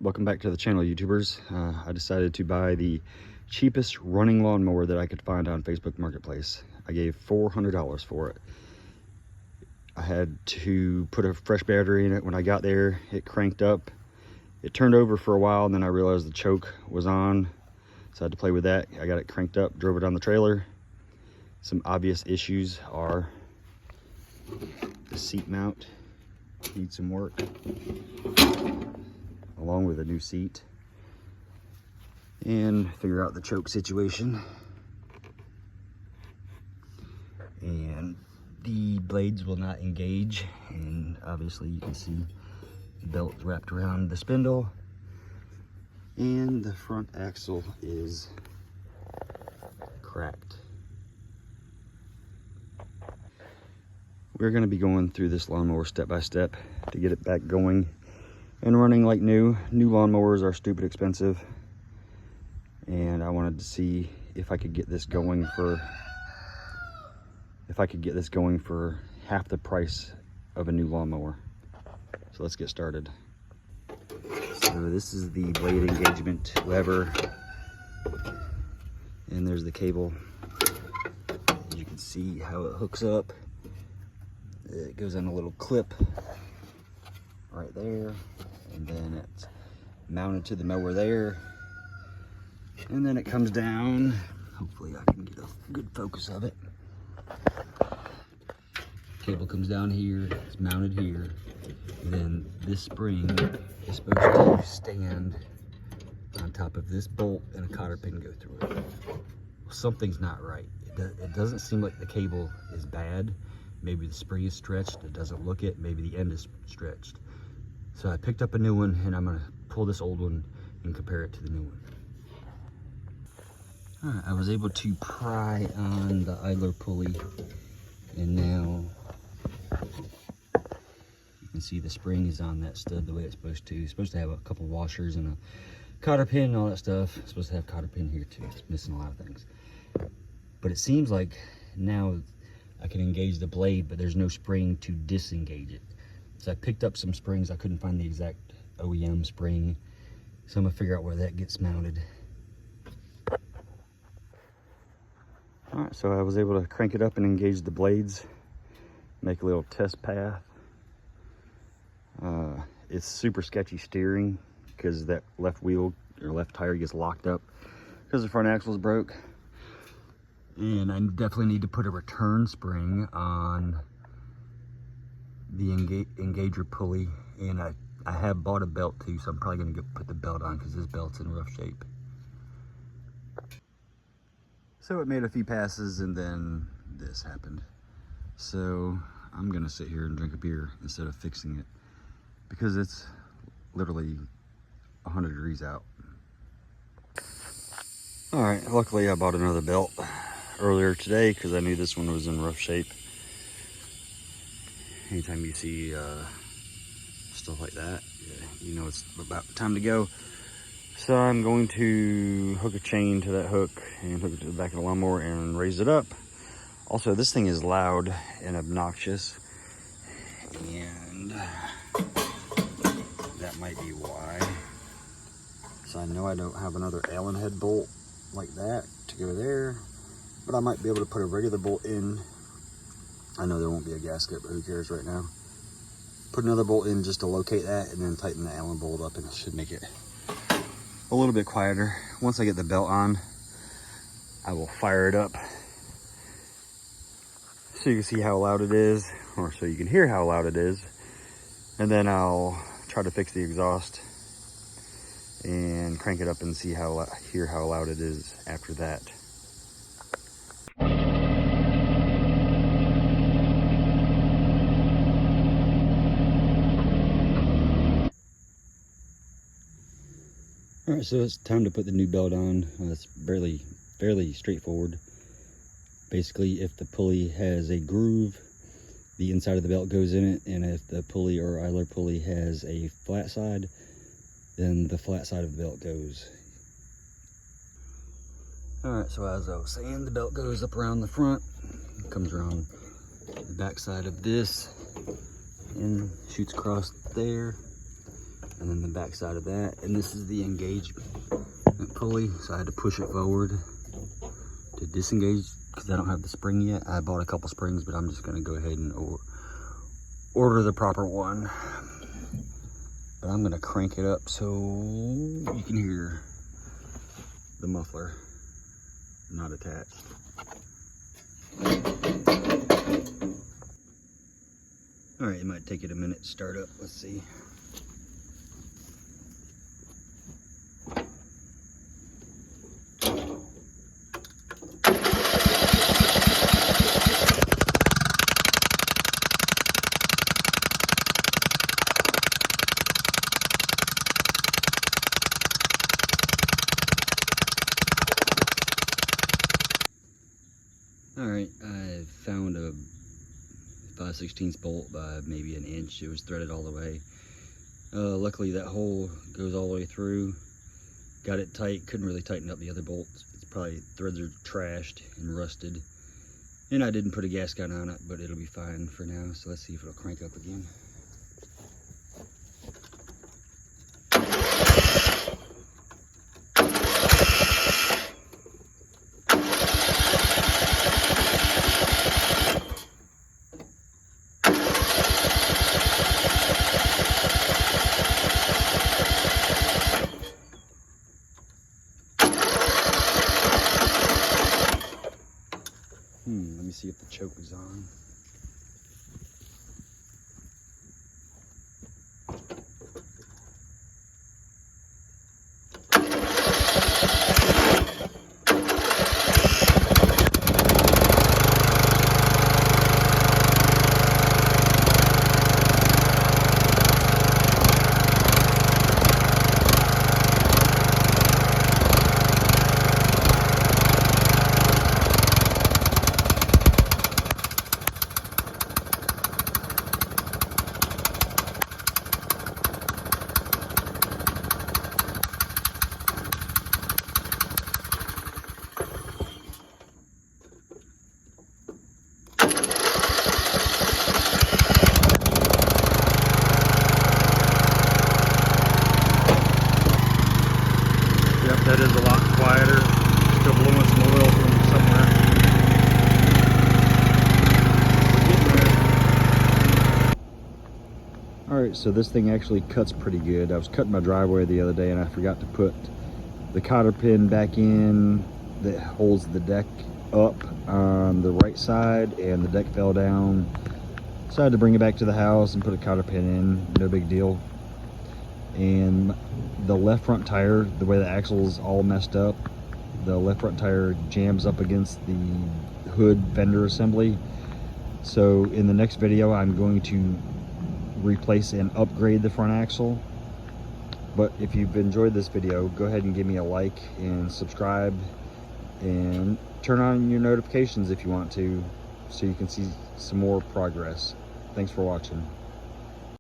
Welcome back to the channel, YouTubers. I decided to buy the cheapest running lawnmower that I could find on Facebook Marketplace. I gave $400 for it. I had to put a fresh battery in it. When I got there, it cranked up. It turned over for a while, and then I realized the choke was on, so I had to play with that. I got it cranked up, drove it on the trailer. Some obvious issues are the seat mount needs some work, along with a new seat, and figure out the choke situation. And the blades will not engage, and obviously you can see the belt wrapped around the spindle, and the front axle is cracked. We're going to be going through this lawnmower step by step to get it back going and running like new. New lawnmowers are stupid expensive, and I wanted to see if I could get this going for half the price of a new lawnmower. So let's get started. So this is the blade engagement lever, and there's the cable. You can see how it hooks up. It goes on a little clip right there, and then it's mounted to the mower there, and then it comes down. Hopefully I can get a good focus of it. Cable comes down here, it's mounted here, and then this spring is supposed to stand on top of this bolt, and a cotter pin go through it. Well, something's not right. It doesn't seem like the cable is bad. Maybe the spring is stretched, it doesn't look it, maybe the end is stretched. So I picked up a new one, and I'm gonna pull this old one and compare it to the new one. All right, I was able to pry on the idler pulley, and now you can see the spring is on that stud the way it's supposed to. It's supposed to have a couple washers and a cotter pin and all that stuff. It's supposed to have cotter pin here too. It's missing a lot of things. But it seems like now I can engage the blade, but there's no spring to disengage it. So I picked up some springs. I couldn't find the exact OEM spring, so I'm gonna figure out where that gets mounted. All right, so I was able to crank it up and engage the blades, make a little test path. It's super sketchy steering because that left wheel or left tire gets locked up because the front axle's broke. And I definitely need to put a return spring on the engager pulley. And I have bought a belt too, so I'm probably gonna put the belt on because this belt's in rough shape. So it made a few passes, and then this happened. So I'm gonna sit here and drink a beer instead of fixing it, because it's literally 100 degrees out. All right, luckily I bought another belt earlier today because I knew this one was in rough shape. Anytime you see stuff like that, you know it's about time to go. So I'm going to hook a chain to that hook and hook it to the back of the lawnmower and raise it up. Also, this thing is loud and obnoxious, and that might be why. So I know I don't have another Allen head bolt like that to go there, but I might be able to put a regular bolt in. I know there won't be a gasket, but who cares right now. Put another bolt in just to locate that, and then tighten the Allen bolt up, and it should make it a little bit quieter. Once I get the belt on, I will fire it up so you can see how loud it is, or so you can hear how loud it is. And then I'll try to fix the exhaust and crank it up and hear how loud it is after that. All right, so it's time to put the new belt on. It's fairly straightforward. Basically, if the pulley has a groove, the inside of the belt goes in it, and if the pulley or idler pulley has a flat side, then the flat side of the belt goes. All right, so as I was saying, the belt goes up around the front, comes around the back side of this, and shoots across there. and then the back side of that. And this is the engagement pulley, so I had to push it forward to disengage because I don't have the spring yet. I bought a couple springs, but I'm just gonna go ahead and order the proper one. But I'm gonna crank it up so you can hear the muffler not attached. All right, it might take it a minute to start up. Let's see. All right, I found a 5/16 bolt by maybe an inch. It was threaded all the way. Luckily that hole goes all the way through. Got it tight, couldn't really tighten up the other bolts. It's probably, threads are trashed and rusted. And I didn't put a gasket on it, but it'll be fine for now. So let's see if it'll crank up again. Let me see if the choke is on. That is a lot quieter. Still blowing some oil from somewhere. Alright, so this thing actually cuts pretty good. I was cutting my driveway the other day and I forgot to put the cotter pin back in that holds the deck up on the right side, and the deck fell down. So I had to bring it back to the house and put a cotter pin in. No big deal. And the left front tire, the way the axle's all messed up, the left front tire jams up against the hood fender assembly. So in the next video I'm going to replace and upgrade the front axle. But if you've enjoyed this video, go ahead and give me a like and subscribe and turn on your notifications if you want to, so you can see some more progress. Thanks for watching.